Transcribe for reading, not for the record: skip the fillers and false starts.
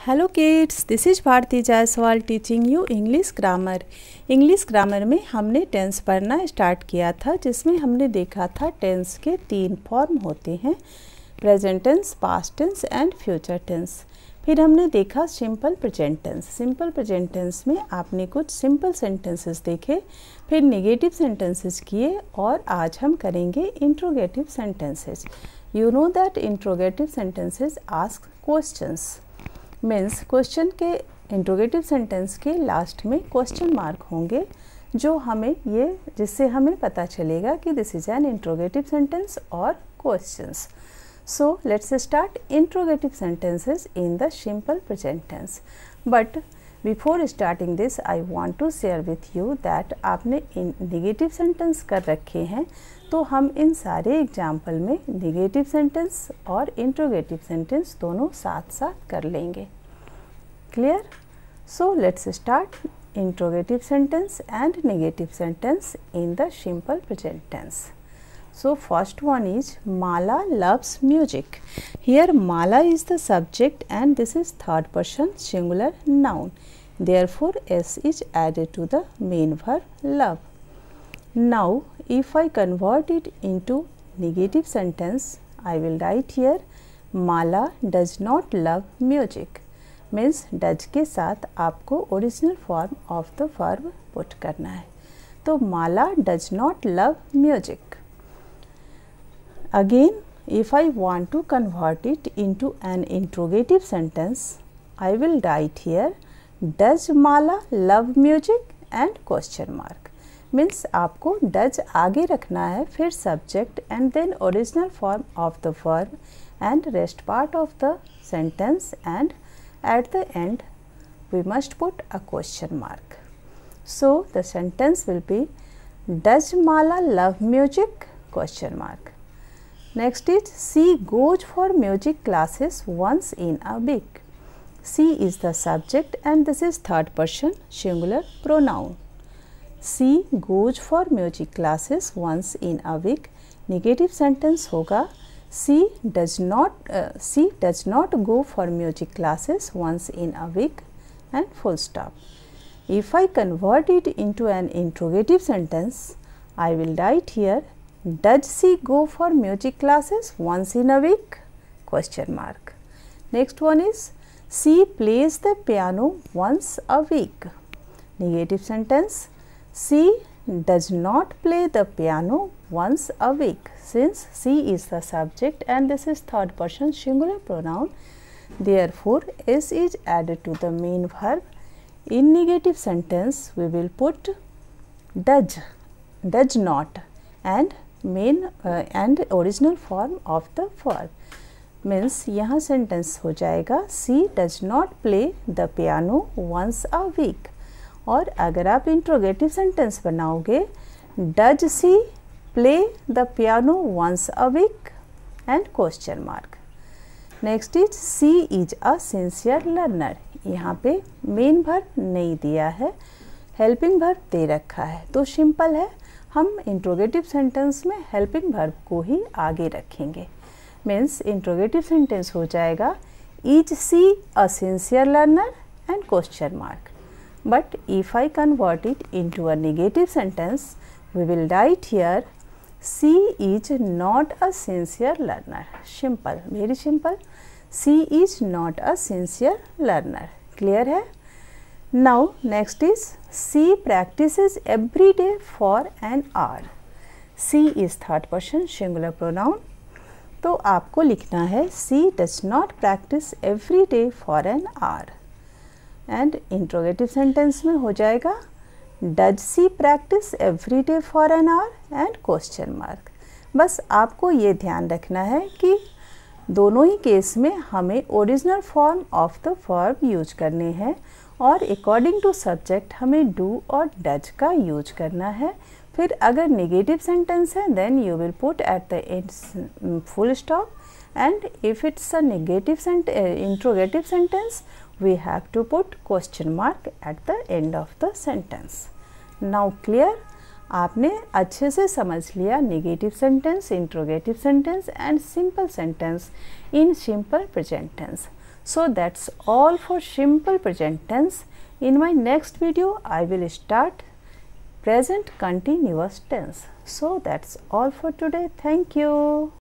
Hello kids, this is Bharti Jaiswal teaching you English grammar. English grammar में हमने tense पढ़ना start किया था, जिसमें हमने देखा था टेंस के 3 फॉर्म होते हैं, present tense, past tense and future tense. फिर हमने देखा simple present tense. Simple present tense में आपने कुछ सिंपल सेंटेंसेस देखे, फिर नेगेटिव सेंटेंसेस किए और आज हम करेंगे interrogative sentences. You know that interrogative sentences ask questions. Means question के इंट्रोगेटिव सेंटेंस के लास्ट में क्वेश्चन मार्क होंगे, जो हमें जिससे हमें पता चलेगा कि this is an interrogative sentence और questions. So let's start interrogative sentences in the simple present tense. But before starting this I want to share with you that आपने नेगेटिव सेंटेंस कर रखे हैं, तो हम इन सारे एग्जाम्पल में नेगेटिव सेंटेंस और इंट्रोगेटिव सेंटेंस दोनों साथ साथ कर लेंगे। Clear? So let's start interrogative sentence and negative sentence in the simple present tense. So first one is Mala loves music. Here Mala is the subject and this is third person singular noun. Therefore S is added to the main verb love. Now if I convert it into negative sentence, I will write here Mala does not love music. Means does के साथ आपको original form of the verb put करना है. तो Mala does not love music. Again, if I want to convert it into an interrogative sentence, I will write here does Mala love music and question mark. Means आपको does आगे रखना है, फिर subject and then original form of the verb and rest part of the sentence, and at the end we must put a question mark. So the sentence will be does Mala love music? Question mark. Next is she goes for music classes once in a week. She is the subject and this is third person singular pronoun. She goes for music classes once in a week. Negative sentence होगा she does not go for music classes once in a week and full stop. If I convert it into an interrogative sentence, I will write here does she go for music classes once in a week? Question mark. Next one is she plays the piano once a week. Negative sentence she does not play the piano once a week. Since she is the subject and this is third person singular pronoun, therefore S is added to the main verb. In negative sentence we will put does not and and original form of the verb. Means यहाँ sentence हो जाएगा she does not play the piano once a week. और अगर आप interrogative sentence बनाओगे does she play the piano once a week and question mark. Next is she is a sincere learner. यहाँ पे main verb नहीं दिया है, helping verb दे रखा है, तो simple है, हम इंट्रोगेटिव सेंटेंस में हेल्पिंग वर्ब को ही आगे रखेंगे. मीन्स इंट्रोगेटिव सेंटेंस हो जाएगा is she a sincere learner and question mark. But if I convert it into a negative sentence we will write here she is not a sincere learner. Simple, very simple. She is not a sincere learner. Clear है? Now next is she practices every day for an hour. She is third person singular pronoun. तो आपको लिखना है she does not practice every day for an hour. And interrogative sentence में हो जाएगा does she practice every day for an hour and question mark. बस आपको ये ध्यान रखना है कि दोनों ही केस में हमें original form of the verb use करने हैं और अकॉर्डिंग टू सब्जेक्ट हमें डू और डज का यूज करना है. फिर अगर नेगेटिव सेंटेंस है then you will put at the end full stop, and if it's a negative interrogative sentence we have to put question mark at the end of the sentence. Now clear? आपने अच्छे से समझ लिया negative sentence, interrogative sentence and simple sentence in simple present tense. So that's all for simple present tense. In my next video, I will start present continuous tense. So that's all for today. Thank you.